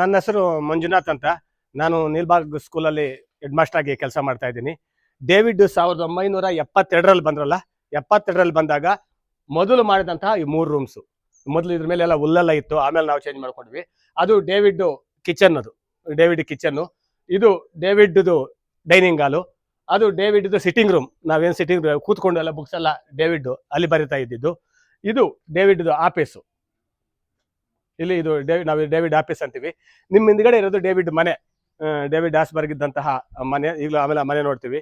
ನನ್ನ ಹೆಸರು ಮಂಜುನಾಥ್ ಅಂತ. ನಾನು ನೀಲ್ಬಾಗ್ ಸ್ಕೂಲಲ್ಲಿ ಹೆಡ್ ಮಾಸ್ಟರ್ ಆಗಿ ಕೆಲಸ ಮಾಡ್ತಾ ಇದ್ದೀನಿ. ಡೇವಿಡ್ 1972ರಲ್ಲಿ ಬಂದ್ರಲ್ಲ, 72ರಲ್ಲಿ ಬಂದಾಗ ಮೊದಲು ಮಾಡಿದಂತಹ ಈ 3 ರೂಮ್ಸು. ಮೊದಲು ಇದ್ರ ಮೇಲೆ ಎಲ್ಲ ಹುಲ್ಲೆಲ್ಲ ಇತ್ತು, ಆಮೇಲೆ ನಾವು ಚೇಂಜ್ ಮಾಡ್ಕೊಂಡ್ವಿ. ಅದು ಡೇವಿಡ್ ಕಿಚನ್, ಅದು ಡೇವಿಡ್ ಕಿಚನ್ನು. ಇದು ಡೇವಿಡ್ದು ಡೈನಿಂಗ್ ಹಾಲು, ಅದು ಡೇವಿಡ್ದು ಸಿಟ್ಟಿಂಗ್ ರೂಮ್. ನಾವೇನು ಸಿಟ್ಟಿಂಗ್ ಕೂತ್ಕೊಂಡು ಎಲ್ಲ ಬುಕ್ಸ್ ಎಲ್ಲ ಡೇವಿಡ್ ಅಲ್ಲಿ ಬರಿತಾ ಇದ್ದಿದ್ದು. ಇದು ಡೇವಿಡ್ದು ಆಫೀಸು. ಇಲ್ಲಿ ಇದು ನಾವು ಡೇವಿಡ್ ಆಫೀಸ್ ಅಂತೀವಿ. ನಿಮ್ಮ ಹಿಂದ್ಗಡೆ ಇರೋದು ಡೇವಿಡ್ ಮನೆ, ಡೇವಿಡ್ ಆಸ್ಬರ್ಗ್ ಇದ್ದಂತಹ ಮನೆ. ಈಗಲೂ ಆಮೇಲೆ ಮನೆ ನೋಡ್ತೀವಿ.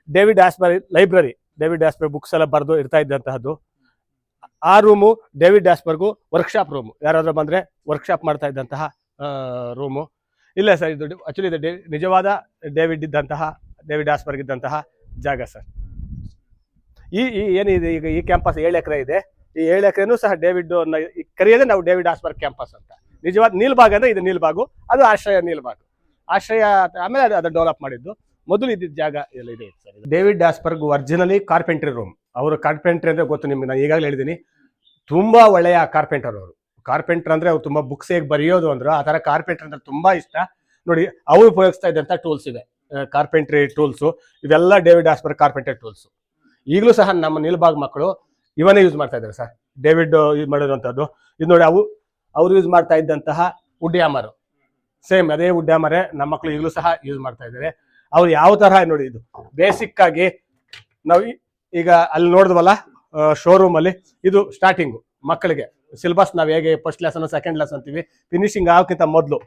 ಡೇವಿಡ್ ಆಸ್ಬರ್ಗ್ ಲೈಬ್ರರಿ, ಡೇವಿಡ್ ಆಸ್ಬರ್ಗ್ ಬುಕ್ಸ್ ಎಲ್ಲ ಬರೆದು ಇರ್ತಾ ಇದ್ದಂತಹದ್ದು. ಆ ರೂಮು ಡೇವಿಡ್ ಆಸ್ಬರ್ಗು ವರ್ಕ್ಶಾಪ್ ರೂಮು. ಯಾರಾದ್ರೂ ಬಂದರೆ ವರ್ಕ್ಶಾಪ್ ಮಾಡ್ತಾ ಇದ್ದಂತಹ ರೂಮು. ಇಲ್ಲ ಸರ್, ಇದು ಆಕ್ಚುಲಿ ಇದು ನಿಜವಾದ ಡೇವಿಡ್ ಆಸ್ಬರ್ಗ್ ಇದ್ದಂತಹ ಜಾಗ ಸರ್. ಈ ಏನಿದೆ ಈಗ ಈ ಕ್ಯಾಂಪಸ್ 7 ಎಕರೆ ಇದೆ. ಈ 7 ಎಕರೆನೂ ಸಹ ಡೇವಿಡ್ ಕರೆಯೋದೇ ನಾವು ಡೇವಿಡ್ ಆಸ್ಬರ್ಗ್ ಕ್ಯಾಂಪಸ್ ಅಂತ. ನಿಜವಾದ ನೀಲ್ಬಾಗ್ ಅಂದ್ರೆ ಇದು ನೀಲ್ಬಾಗು, ಅದು ಆಶ್ರಯ ನೀಲ್ಬಾಗು. ಆಶ್ರಯ ಆಮೇಲೆ ಅದು ಡೆವಲಪ್ ಮಾಡಿದ್ದು. ಮೊದಲು ಇದ್ದಿದ್ದ ಜಾಗ ಎಲ್ಲ ಇದೆ sir. David Asberg originally carpentry room. ಅವರು ಕಾರ್ಪೆಂಟ್ರಿ ಅಂದ್ರೆ ಗೊತ್ತು ನಿಮ್ಗೆ, ನಾನು ಈಗಾಗಲೇ ಹೇಳಿದ್ದೀನಿ. ತುಂಬಾ ಒಳ್ಳೆಯ ಕಾರ್ಪೆಂಟರ್ ಅವರು. ಕಾರ್ಪೆಂಟರ್ ಅಂದ್ರೆ ಅವ್ರು ತುಂಬಾ ಬುಕ್ಸ್ ಹೇಗೆ ಬರೆಯೋದು ಅಂದ್ರೆ ಆ ತರ ಕಾರ್ಪೆಂಟರ್ ಅಂದ್ರೆ ತುಂಬಾ ಇಷ್ಟ. ನೋಡಿ, ಅವ್ರು ಉಪಯೋಗಿಸ್ತಾ ಇದ್ದಂತ ಟೂಲ್ಸ್ ಇದೆ, ಕಾರ್ಪೆಂಟ್ರಿ ಟೂಲ್ಸ್. ಇವೆಲ್ಲ ಡೇವಿಡ್ ಆಸ್ಬರ್ಗ್ ಕಾರ್ಪೆಂಟರ್ ಟೂಲ್ಸ್. ಈಗಲೂ ಸಹ ನಮ್ಮ ನೀಲ್ಬಾಗ್ ಮಕ್ಕಳು ಇವನ್ನೇ ಯೂಸ್ ಮಾಡ್ತಾ ಇದ್ದಾರೆ ಸರ್. ಡೇವಿಡ್ ಯೂಸ್ ಮಾಡಿರುವಂತದ್ದು ಇದು ನೋಡಿ. ಅವ್ರು ಯೂಸ್ ಮಾಡ್ತಾ ಇದ್ದಂತಹ ವುಡ್ ಹ್ಯಾಮರ್, ಸೇಮ್ ಅದೇ ವುಡ್ ಹ್ಯಾಮರೇ ನಮ್ಮ ಮಕ್ಕಳು ಈಗಲೂ ಸಹ ಯೂಸ್ ಮಾಡ್ತಾ ಇದ್ದಾರೆ. ಅವ್ರು ಯಾವ ತರಹ ನೋಡಿ, ಇದು ಬೇಸಿಕ್ ಆಗಿ ನಾವು ಈಗ ಅಲ್ಲಿ ನೋಡಿದ್ವಲ್ಲ ಶೋರೂಮ್ ಅಲ್ಲಿ, ಇದು ಸ್ಟಾರ್ಟಿಂಗು ಮಕ್ಕಳಿಗೆ ಸಿಲೆಬಸ್. ನಾವು ಹೇಗೆ ಫಸ್ಟ್ ಲೆಸನ್ ಸೆಕೆಂಡ್ ಲೆಸನ್ ಅಂತೀವಿ, ಫಿನಿಶಿಂಗ್ ಆಗೋಕ್ಕಿಂತ ಮೊದಲು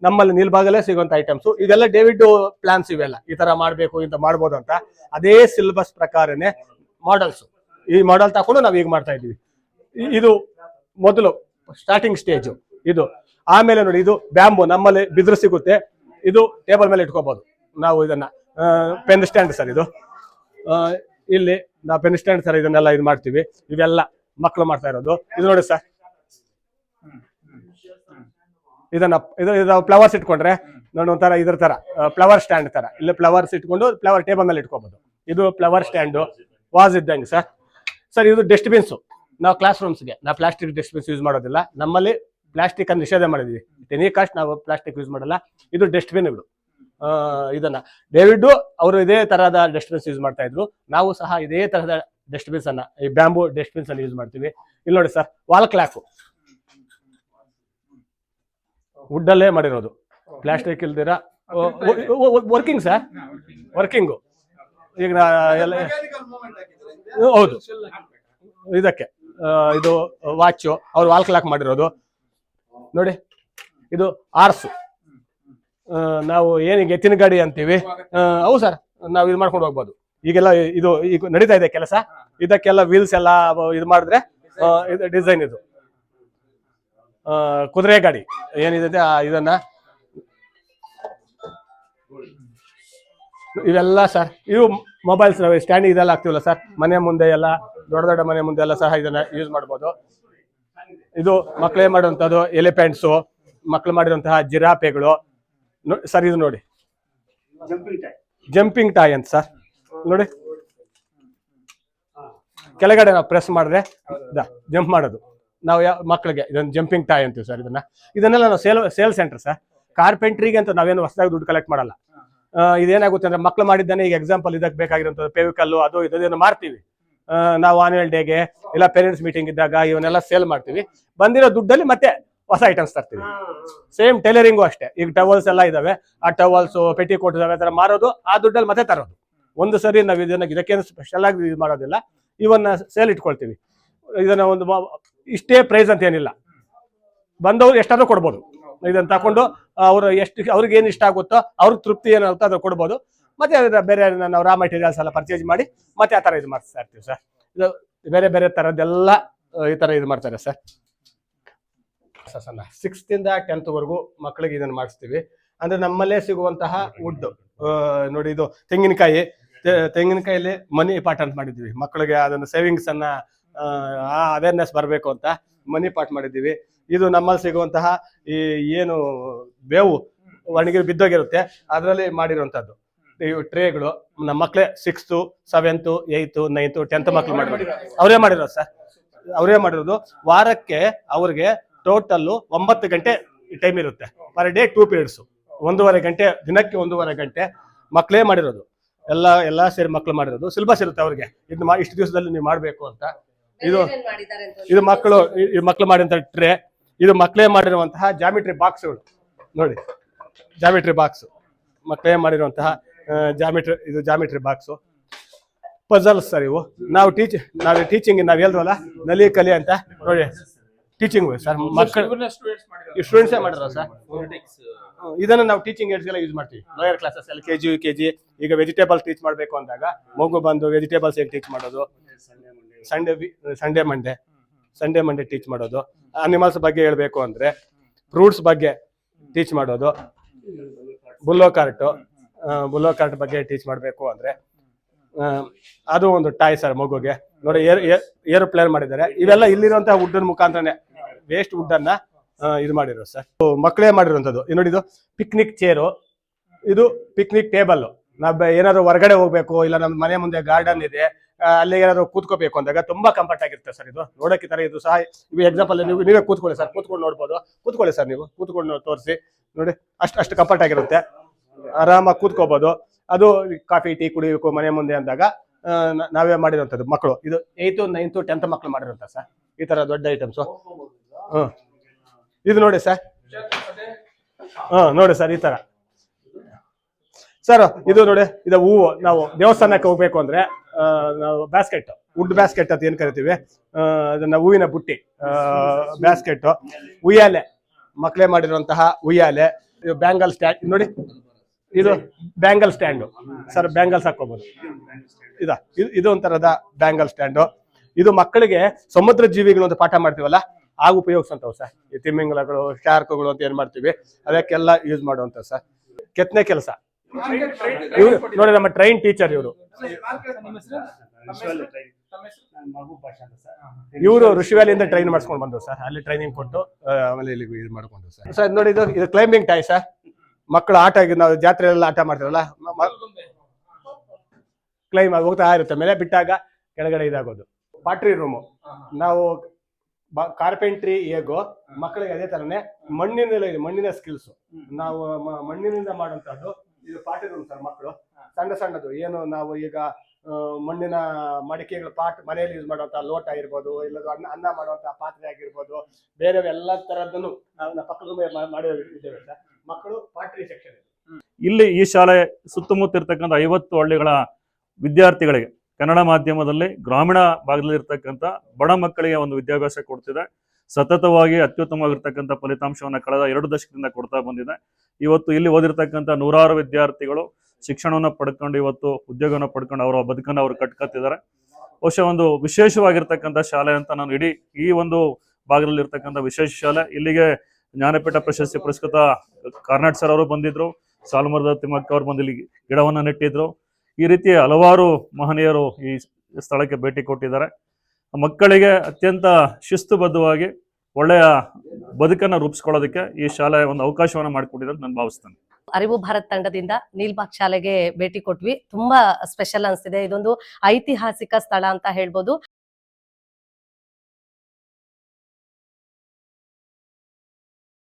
ನಮ್ಮಲ್ಲಿ ನೀಲ್ಬಾಗಲ್ಲೇ ಸಿಗುವಂತ ಐಟಮ್ಸ್ ಇದೆಲ್ಲ ಡೇವಿಡ್ ಪ್ಲಾನ್ಸ್. ಇವೆಲ್ಲ ಈ ತರ ಮಾಡ್ಬೇಕು, ಇಂತ ಮಾಡ್ಬೋದು ಅಂತ ಅದೇ ಸಿಲೆಬಸ್ ಪ್ರಕಾರನೇ ಮಾಡೆಲ್ಸ್. ಈ ಮಾಡೆಲ್ ತಗೊಂಡು ನಾವು ಈಗ ಮಾಡ್ತಾ ಇದೀವಿ. ಇದು ಮೊದಲು ಸ್ಟಾರ್ಟಿಂಗ್ ಸ್ಟೇಜ್ ಇದು. ಆಮೇಲೆ ನೋಡಿ, ಇದು ಬ್ಯಾಂಬು, ನಮ್ಮಲ್ಲಿ ಬಿದಿರು ಸಿಗುತ್ತೆ. ಇದು ಟೇಬಲ್ ಮೇಲೆ ಇಟ್ಕೋಬಹುದು ನಾವು. ಇದನ್ನ ಪೆನ್ ಸ್ಟ್ಯಾಂಡ್ ಸರ್. ಇದು ಇಲ್ಲಿ ನಾವು ಪೆನ್ ಸ್ಟ್ಯಾಂಡ್ ಸರ್, ಇದನ್ನೆಲ್ಲ ಇದು ಮಾಡ್ತೀವಿ. ಇವೆಲ್ಲ ಮಕ್ಕಳು ಮಾಡ್ತಾ ಇರೋದು. ಇದು ನೋಡಿ ಸರ್, ಇದು ಫ್ಲವರ್ಸ್ ಇಟ್ಕೊಂಡ್ರೆ ನೋಡಿ ಒಂಥರ ಇದ್ರ ತರ ಫ್ಲವರ್ ಸ್ಟ್ಯಾಂಡ್ ತರ. ಇಲ್ಲಿ ಫ್ಲವರ್ಸ್ ಇಟ್ಕೊಂಡು ಫ್ಲವರ್ ಟೇಬಲ್ ಮೇಲೆ ಇಟ್ಕೋಬಹುದು. ಇದು ಫ್ಲವರ್ ಸ್ಟ್ಯಾಂಡು ವಾಸ್ ಇದ್ದಂಗೆ ಸರ್. ಸರ್, ಇದು ಡಸ್ಟ್ಬಿನ್ಸ್. ನಾವು ಕ್ಲಾಸ್ ರೂಮ್ಸ್ಗೆ ನಾವು ಪ್ಲಾಸ್ಟಿಕ್ ಡಸ್ಟ್ಬಿನ್ಸ್ ಯೂಸ್ ಮಾಡೋದಿಲ್ಲ. ನಮ್ಮಲ್ಲಿ ಪ್ಲಾಸ್ಟಿಕ್ ಅನ್ನು ನಿಷೇಧ ಮಾಡಿದ್ವಿ. ಎನಿ ಕಾಸ್ಟ್ ನಾವು ಪ್ಲಾಸ್ಟಿಕ್ ಯೂಸ್ ಮಾಡಲ್ಲ. ಇದು ಡಸ್ಟ್ಬಿನ್. ಇವರು ಇದನ್ನ ಡೇವಿಡ್ ಅವರು ಇದೇ ತರಹದ ಡಸ್ಟ್ಬಿನ್ಸ್ ಯೂಸ್ ಮಾಡ್ತಾ ಇದ್ರು. ನಾವು ಸಹ ಇದೇ ತರಹದ ಡಸ್ಟ್ಬಿನ್ಸ್ ಅನ್ನ, ಈ ಬ್ಯಾಂಬೂ ಡಸ್ಟ್ಬಿನ್ಸ್ ಅನ್ನು ಯೂಸ್ ಮಾಡ್ತೀವಿ. ಇಲ್ಲಿ ನೋಡಿ ಸರ್, ವಾಲ್ ಕ್ಲಾಕ್ ವುಡ್ ಅಲ್ಲೇ ಮಾಡಿರೋದು, ಪ್ಲಾಸ್ಟಿಕ್ ಇಲ್ದಿರ ವರ್ಕಿಂಗ್ ಸರ್, ವರ್ಕಿಂಗು. ಈಗ ಎಲ್ಲ ಹೌದು, ಇದಕ್ಕೆ ಇದು ವಾಚು ಅವ್ರು ವಾಲ್ ಕ್ಲಾಕ್ ಮಾಡಿರೋದು ನೋಡಿ. ಇದು ಆರ್ಸು, ನಾವು ಏನೀಗ ಎತ್ತಿನ ಗಾಡಿ ಅಂತೀವಿ. ಹೌದು ಸರ್, ನಾವು ಇದು ಮಾಡ್ಕೊಂಡು ಹೋಗ್ಬೋದು. ಈಗೆಲ್ಲ ಇದು ಈಗ ನಡೀತಾ ಇದೆ ಕೆಲಸ. ಇದಕ್ಕೆಲ್ಲ ವೀಲ್ಸ್ ಎಲ್ಲ ಇದು ಮಾಡಿದ್ರೆ ಇದು ಡಿಸೈನ್. ಇದು ಕುದುರೆ ಗಾಡಿ ಏನಿದೆ ಇದನ್ನ, ಇವೆಲ್ಲ ಸರ್. ಇವು ಮೊಬೈಲ್ಸ್ ನಾವು ಸ್ಟ್ಯಾಂಡಿಂಗ್ ಇದೆಲ್ಲ ಹಾಕ್ತಿವಲ್ಲ ಸರ್, ಮನೆ ಮುಂದೆ ಎಲ್ಲ, ದೊಡ್ಡ ದೊಡ್ಡ ಮನೆ ಮುಂದೆ ಎಲ್ಲ ಸಹ ಇದನ್ನ ಯೂಸ್ ಮಾಡ್ಬೋದು. ಇದು ಮಕ್ಕಳೇ ಮಾಡುವಂಥದ್ದು ಎಲಿಫೆಂಟ್ಸು, ಮಕ್ಕಳು ಮಾಡಿರುವಂತಹ ಜಿರಾಫೆಗಳು ಸರ್. ಇದು ನೋಡಿ, ಜಂಪಿಂಗ್ ಟಾಯ್ ಅಂತ ಸರ್. ನೋಡಿ, ಕೆಳಗಡೆ ನಾವು ಪ್ರೆಸ್ ಮಾಡಿದ್ರೆ ಜಂಪ್ ಮಾಡೋದು. ನಾವು ಮಕ್ಕಳಿಗೆ ಇದನ್ನ ಜಂಪಿಂಗ್ ಟಾಯ್ ಅಂತೀವಿ ಸರ್. ಇದನ್ನೆಲ್ಲ ನಾವು ಸೇಲ್ ಸೆಂಟರ್ ಸರ್. ಕಾರ್ಪೆಂಟ್ರಿಗೆ ಅಂತ ನಾವೇನು ಹೊಸದಾಗಿ ದುಡ್ಡು ಕಲೆಕ್ಟ್ ಮಾಡಲ್ಲ. ಇದೇನಾಗುತ್ತೆ ಅಂದ್ರೆ, ಮಕ್ಕಳು ಮಾಡಿದ್ದಾನೆ. ಈಗ ಎಕ್ಸಾಂಪಲ್ ಇದಕ್ಕೆ ಬೇಕಾಗಿರುವಂಥದ್ದು ಪೇವಿಕಲ್ಲು, ಅದು ಇದನ್ನು ಮಾರ್ತೀವಿ ನಾವು. ಆನ್ಯುವಲ್ ಡೇಗೆ ಇಲ್ಲ ಪೇರೆಂಟ್ಸ್ ಮೀಟಿಂಗ್ ಇದ್ದಾಗ ಇವನ್ನೆಲ್ಲ ಸೇಲ್ ಮಾಡ್ತೀವಿ. ಬಂದಿರೋ ದುಡ್ಡಲ್ಲಿ ಮತ್ತೆ ಹೊಸ ಐಟಮ್ಸ್ ತರ್ತೀವಿ. ಸೇಮ್ ಟೈಲರಿಂಗು ಅಷ್ಟೇ. ಈಗ ಟವಲ್ಸ್ ಎಲ್ಲ ಇದಾವೆ, ಆ ಟವಲ್ಸ್ ಪೆಟಿ ಕೋಟ್ ಇದಾವೆ, ತರ ಮಾರೋದು, ಆ ದುಡ್ಡಲ್ಲಿ ಮತ್ತೆ ತರೋದು. ಒಂದು ಸರಿ ನಾವು ಇದಕ್ಕೇನು ಸ್ಪೆಷಲ್ ಆಗಿ ಇದು ಮಾಡೋದಿಲ್ಲ. ಇವನ್ನ ಸೇಲ್ ಇಟ್ಕೊಳ್ತೀವಿ. ಇದನ್ನ ಒಂದು ಇಷ್ಟೇ ಪ್ರೈಸ್ ಅಂತ ಏನಿಲ್ಲ, ಬಂದವ್ರು ಎಷ್ಟಾದ್ರೂ ಕೊಡ್ಬೋದು. ಇದನ್ನ ತಕೊಂಡು ಅವರು ಅವ್ರಿಗೆ ಏನು ಇಷ್ಟ ಆಗುತ್ತೋ, ಅವ್ರಿಗೆ ತೃಪ್ತಿ ಏನಾಗುತ್ತೋ ಅದು ಕೊಡ್ಬೋದು. ಮತ್ತೆ ಬೇರೆ ನಾವು ರಾ ಮೆಟೀರಿಯಲ್ಸ್ ಎಲ್ಲ ಪರ್ಚೇಸ್ ಮಾಡಿ ಮತ್ತೆ ಆ ತರ ಇದು ಮಾಡ್ತಾ ಇರ್ತೀವಿ ಸರ್. ಇದು ಬೇರೆ ಬೇರೆ ತರದ್ದೆಲ್ಲ ಈ ತರ ಇದು ಮಾಡ್ತಾರೆ ಸರ್. 6th ಇಂದ 10th ವರೆಗೂ ಮಕ್ಕಳಿಗೆ ಇದನ್ನು ಮಾಡಿಸ್ತೀವಿ. ಅಂದ್ರೆ ನಮ್ಮಲ್ಲೇ ಸಿಗುವಂತಹ ವುಡ್ ನೋಡಿ. ಇದು ತೆಂಗಿನಕಾಯಲ್ಲಿ ಮನಿ ಪಾಟ್ ಅಂತ ಮಾಡಿದ್ವಿ ಮಕ್ಕಳಿಗೆ. ಅದನ್ನು ಸೇವಿಂಗ್ಸ್ ಅನ್ನ ಅವೇರ್ನೆಸ್ ಬರಬೇಕು ಅಂತ ಮನಿ ಪಾಟ್ ಮಾಡಿದ್ದೀವಿ. ಇದು ನಮ್ಮಲ್ಲಿ ಸಿಗುವಂತಹ ಈ ಏನು ಬೇವು ಒಣಗಿರು ಬಿದ್ದೋಗಿರುತ್ತೆ, ಅದರಲ್ಲಿ ಮಾಡಿರುವಂತದ್ದು ಇವು ಟ್ರೇಗಳು. ನಮ್ಮ ಮಕ್ಕಳೇ 6th, 7th, 8th, 9th, 10th ಮಕ್ಕಳು ಮಾಡಿರೋದು ಅವರೇ ಮಾಡಿರೋದು ಸರ್. ಅವರೇ ಮಾಡಿರೋದು. ವಾರಕ್ಕೆ ಅವ್ರಿಗೆ ಟೋಟಲ್ಲು 9 ಗಂಟೆ ಟೈಮ್ ಇರುತ್ತೆ. ಪರ್ ಡೇ 2 periods, 1.5 ಗಂಟೆ ದಿನಕ್ಕೆ 1.5 ಗಂಟೆ ಮಕ್ಕಳೇ ಮಾಡಿರೋದು. ಎಲ್ಲ ಸೇರಿ ಮಕ್ಕಳು ಮಾಡಿರೋದು. ಸಿಲೆಬಸ್ ಇರುತ್ತೆ ಅವ್ರಿಗೆ, ಇದು ಇಷ್ಟು ದಿವಸದಲ್ಲಿ ನೀವು ಮಾಡಬೇಕು ಅಂತ. ಇದು ಮಕ್ಕಳು ಮಾಡಿದಂತ ಟ್ರೇ, ಇದು ಮಕ್ಕಳೇ ಮಾಡಿರುವಂತಹ ಜಾಮಿಟ್ರಿ ಬಾಕ್ಸ್ಗಳು ನೋಡಿ. ಜಾಮಿಟ್ರಿ ಬಾಕ್ಸ್ ಮಕ್ಕಳೇ ಮಾಡಿರುವಂತಹ ಜಾಮಿಟ್ರಿ ಬಾಕ್ಸ್. ಪಜಲ್ಸ್ ಸರ್ ಇವು. ನಾವು ಟೀಚಿಂಗ್ ನಾವು ಹೇಳ್ದವಲ್ಲ ನಲಿ ಕಲಿ ಅಂತ ನೋಡಿ, ಟೀಚಿಂಗ್ ಸರ್ ಮಕ್ಕಳು ಸ್ಟೂಡೆಂಟ್ಸೇ ಮಾಡಿರೋ ಸರ್. ಇದನ್ನ ನಾವು ಟೀಚಿಂಗ್ ಏಡ್ಸ್ಗೆಲ್ಲ ಯೂಸ್ ಮಾಡ್ತೀವಿ. Lower classes LKG UKG. ಈಗ ವೆಜಿಟೇಬಲ್ಸ್ ಟೀಚ್ ಮಾಡಬೇಕು ಅಂದಾಗ ಮಗು ಬಂದು ವೆಜಿಟೇಬಲ್ಸ್ ಹೇಗೆ ಟೀಚ್ ಮಾಡೋದು, ಸಂಡೇ ಮಂಡೇ ಟೀಚ್ ಮಾಡೋದು, ಅನಿಮಲ್ಸ್ ಬಗ್ಗೆ ಹೇಳ್ಬೇಕು ಅಂದ್ರೆ, ಫ್ರೂಟ್ಸ್ ಬಗ್ಗೆ ಟೀಚ್ ಮಾಡೋದು, ಬುಲ್ಲೋ ಕಾರ್ಟ್ ಬಗ್ಗೆ ಟೀಚ್ ಮಾಡಬೇಕು ಅಂದ್ರೆ, ಅದು ಒಂದು ಟಾಯ್ ಸರ್ ಮಗುಗೆ ನೋಡಿ. ಏರೋಪ್ಲೇನ್ ಮಾಡಿದ್ದಾರೆ. ಇವೆಲ್ಲ ಇಲ್ಲಿರುವಂತಹ ವುಡ್ ಮುಖಾಂತರನೇ, ವೇಸ್ಟ್ ವುಡ್ ಅನ್ನ ಇದು ಮಾಡಿರೋ ಸರ್. ಮಕ್ಕಳೇ ಮಾಡಿರುವಂತದ್ದು. ನೋಡಿ, ಇದು ಪಿಕ್ನಿಕ್ ಚೇರು, ಇದು ಪಿಕ್ನಿಕ್ ಟೇಬಲ್. ನಾವು ಏನಾದ್ರು ಹೊರಗಡೆ ಹೋಗ್ಬೇಕು, ಇಲ್ಲ ನಮ್ಮ ಮನೆ ಮುಂದೆ ಗಾರ್ಡನ್ ಇದೆ, ಅಲ್ಲಿ ಏನಾದ್ರು ಕೂತ್ಕೋಬೇಕು ಅಂದಾಗ ತುಂಬಾ ಕಂಫರ್ಟ್ ಆಗಿರುತ್ತೆ ಸರ್. ಇದು ನೋಡಕ್ಕೆ ತರ ಇದು ಸಹ. ಇವು ಎಕ್ಸಾಂಪಲ್ ನೀವೇ ಕೂತ್ಕೊಳ್ಳಿ ಸರ್, ಕೂತ್ಕೊಂಡು ನೋಡ್ಬೋದು. ಕೂತ್ಕೊಳ್ಳಿ ಸರ್, ನೀವು ಕೂತ್ಕೊಂಡು ತೋರಿಸಿ ನೋಡಿ. ಅಷ್ಟು ಕಂಫರ್ಟ್ ಆಗಿರುತ್ತೆ, ಆರಾಮಾಗಿ ಕೂತ್ಕೋಬಹುದು. ಅದು ಕಾಫಿ ಟೀ ಕುಡಿಬೇಕು ಮನೆ ಮುಂದೆ ಅಂದಾಗ ನಾವೇ ಮಾಡಿರುವಂತದ್ದು. ಮಕ್ಕಳು ಇದು 8th 9th 10th ಮಕ್ಕಳು ಮಾಡಿರುವಂತ ಸರ್ ಈ ತರ ದೊಡ್ಡ ಐಟಮ್ಸ್. ಇದು ನೋಡಿ ಸರ್, ನೋಡಿ ಸರ್ ಈ ತರ ಸರ್. ಇದು ನೋಡಿ, ಇದು ಹೂವು. ನಾವು ದೇವಸ್ಥಾನಕ್ಕೆ ಹೋಗ್ಬೇಕು ಅಂದ್ರೆ ನಾವು ಬ್ಯಾಸ್ಕೆಟ್, ವುಡ್ ಬ್ಯಾಸ್ಕೆಟ್ ಅಂತ ಏನ್ ಕರಿತೀವಿ, ಅದನ್ನ ಹೂವಿನ ಬುಟ್ಟಿ ಬ್ಯಾಸ್ಕೆಟ್. ಉಯ್ಯಾಲೆ, ಮಕ್ಕಳೇ ಮಾಡಿರುವಂತಹ ಉಯ್ಯಾಲೆ. ಇದು ಬ್ಯಾಂಗಲ್ ಸ್ಟ್ಯಾಂಡ್ ನೋಡಿ, ಇದು ಬ್ಯಾಂಗಲ್ ಸ್ಟ್ಯಾಂಡು ಸರ್. ಬ್ಯಾಂಗಲ್ಸ್ ಹಾಕೋಬಹುದು. ಇದು ಒಂಥರದ ಬ್ಯಾಂಗಲ್ ಸ್ಟ್ಯಾಂಡು. ಇದು ಮಕ್ಕಳಿಗೆ ಸಮುದ್ರ ಜೀವಿಗಳು ಅಂತ ಪಾಠ ಮಾಡ್ತೀವಲ್ಲ, ಆಗ ಉಪಯೋಗಿಸಂತವ್ ಸರ್. ಈ ತಿಮ್ಮಿಂಗಲಗಳು, ಶಾರ್ಕ್ಗಳು ಅಂತ ಏನ್ ಮಾಡ್ತೀವಿ ಅದಕ್ಕೆಲ್ಲ ಯೂಸ್ ಮಾಡುವಂತ ಸರ್. ಕೆತ್ತನೆ ಕೆಲಸ ನೋಡಿ. ನಮ್ಮ ಟ್ರೈನ್ ಟೀಚರ್ ಇವರು. ಇವರು ಋಷಿವ್ಯಾಲಿಯಿಂದ ಟ್ರೈನ್ ಮಾಡಿಸ್ಕೊಂಡು ಬಂದ್ರು ಸರ್. ಅಲ್ಲಿ ಟ್ರೈನಿಂಗ್ ಕೊಟ್ಟು ಆಮೇಲೆ ಇಲ್ಲಿ ಇದು ಮಾಡ್ಕೊಂಡು ಸರ್. ಸರ್ ನೋಡಿ, ಇದು ಕ್ಲೈಂಬಿಂಗ್ ಟಾಯ್ ಸರ್. ಮಕ್ಕಳು ಆಟ, ನಾವು ಜಾತ್ರೆಯಲ್ಲ ಆಟ ಮಾಡ್ತಾರಲ್ಲ, ಕ್ಲೈಮ್ ಆಗಿ ಹೋಗ್ತಾ ಇರುತ್ತೆ, ಮೇಲೆ ಬಿಟ್ಟಾಗ ಕೆಳಗಡೆ ಇದಾಗೋದು. ಪಾಟ್ರಿ ರೂಮು, ನಾವು ಕಾರ್ಪೆಂಟ್ರಿ ಹೇಗೋ ಮಕ್ಕಳಿಗೆ ಅದೇ ತರನೇ ಮಣ್ಣಿನ ಸ್ಕಿಲ್ಸ್ ನಾವು ಮಣ್ಣಿನಿಂದ ಮಾಡುವಂತದ್ದು. ಇದು ಪಾಟ್ರಿ ರೂಮ್ ಸರ್. ಮಕ್ಕಳು ಸಣ್ಣದು ಏನು ನಾವು ಈಗ ಮಣ್ಣಿನ ಮಡಿಕೆಗಳು ಮನೆಯಲ್ಲಿ ಯೂಸ್ ಮಾಡುವಂತಹ ಲೋಟ ಇರ್ಬೋದು, ಇಲ್ಲದ ಅನ್ನ ಮಾಡುವಂತಹ ಪಾತ್ರೆ ಆಗಿರ್ಬೋದು, ಬೇರೆ ಎಲ್ಲ ತರದನ್ನು ನಾವು ಪಕ್ಕದ ಮಾಡಿ ಇದ್ದೇವೆ ಸರ್. ಮಕ್ಕಳು ಪಾಟ್ರಿ ಸೆಕ್ಷನ್. ಇಲ್ಲಿ ಈ ಶಾಲೆ ಸುತ್ತಮುತ್ತ ಇರ್ತಕ್ಕಂಥ 50 ಹಳ್ಳಿಗಳ ವಿದ್ಯಾರ್ಥಿಗಳಿಗೆ ಕನ್ನಡ ಮಾಧ್ಯಮದಲ್ಲಿ ಗ್ರಾಮೀಣ ಭಾಗದಲ್ಲಿ ಇರ್ತಕ್ಕಂಥ ಬಡ ಮಕ್ಕಳಿಗೆ ಒಂದು ವಿದ್ಯಾಭ್ಯಾಸ ಕೊಡ್ತಿದೆ. ಸತತವಾಗಿ ಅತ್ಯುತ್ತಮವಾಗಿರ್ತಕ್ಕಂಥ ಫಲಿತಾಂಶವನ್ನು ಕಳೆದ 2 ದಶಕದಿಂದ ಕೊಡ್ತಾ ಬಂದಿದೆ. ಇವತ್ತು ಇಲ್ಲಿ ಓದಿರ್ತಕ್ಕಂಥ ನೂರಾರು ವಿದ್ಯಾರ್ಥಿಗಳು ಶಿಕ್ಷಣವನ್ನು ಪಡ್ಕೊಂಡು ಇವತ್ತು ಉದ್ಯೋಗವನ್ನು ಪಡ್ಕೊಂಡು ಅವರ ಬದುಕನ್ನು ಅವರು ಕಟ್ಕೊತಿದ್ದಾರೆ. ಬಹುಶಃ ಒಂದು ವಿಶೇಷವಾಗಿರ್ತಕ್ಕಂಥ ಶಾಲೆ ಅಂತ ನಾನು ಇಡೀ ಈ ಒಂದು ಭಾಗದಲ್ಲಿ ಇರ್ತಕ್ಕಂಥ ವಿಶೇಷ ಶಾಲೆ. ಇಲ್ಲಿಗೆ ಜ್ಞಾನಪೀಠ ಪ್ರಶಸ್ತಿ ಪುರಸ್ಕೃತ ಕಾರ್ನಾಡ್ ಸರ್ ಅವರು ಬಂದಿದ್ರು, ಸಾಲುಮರದ ತಿಮ್ಮಕ್ಕ ಅವರು ಬಂದು ಇಲ್ಲಿ ಗಿಡವನ್ನು ನೆಟ್ಟಿದ್ರು. ಈ ರೀತಿ ಹಲವಾರು ಮಹನೀಯರು ಈ ಸ್ಥಳಕ್ಕೆ ಭೇಟಿ ಕೊಟ್ಟಿದ್ದಾರೆ. ಮಕ್ಕಳಿಗೆ ಅತ್ಯಂತ ಶಿಸ್ತುಬದ್ಧವಾಗಿ ಒಳ್ಳೆಯ ಬದುಕನ್ನು ರೂಪಿಸ್ಕೊಳ್ಳೋದಕ್ಕೆ ಈ ಶಾಲೆ ಒಂದು ಅವಕಾಶವನ್ನು ಮಾಡಿಕೊಟ್ಟಿದೆ ಅಂತ ನಾನು ಭಾವಿಸ್ತೇನೆ. ಅರಿವು ಭಾರತ್ ತಂಡದಿಂದ ನೀಲ್ಬಾಗ್ ಶಾಲೆಗೆ ಭೇಟಿ ಕೊಟ್ವಿ. ತುಂಬಾ ಸ್ಪೆಷಲ್ ಅನ್ಸ್ತಿದೆ. ಇದೊಂದು ಐತಿಹಾಸಿಕ ಸ್ಥಳ ಅಂತ ಹೇಳ್ಬೋದು.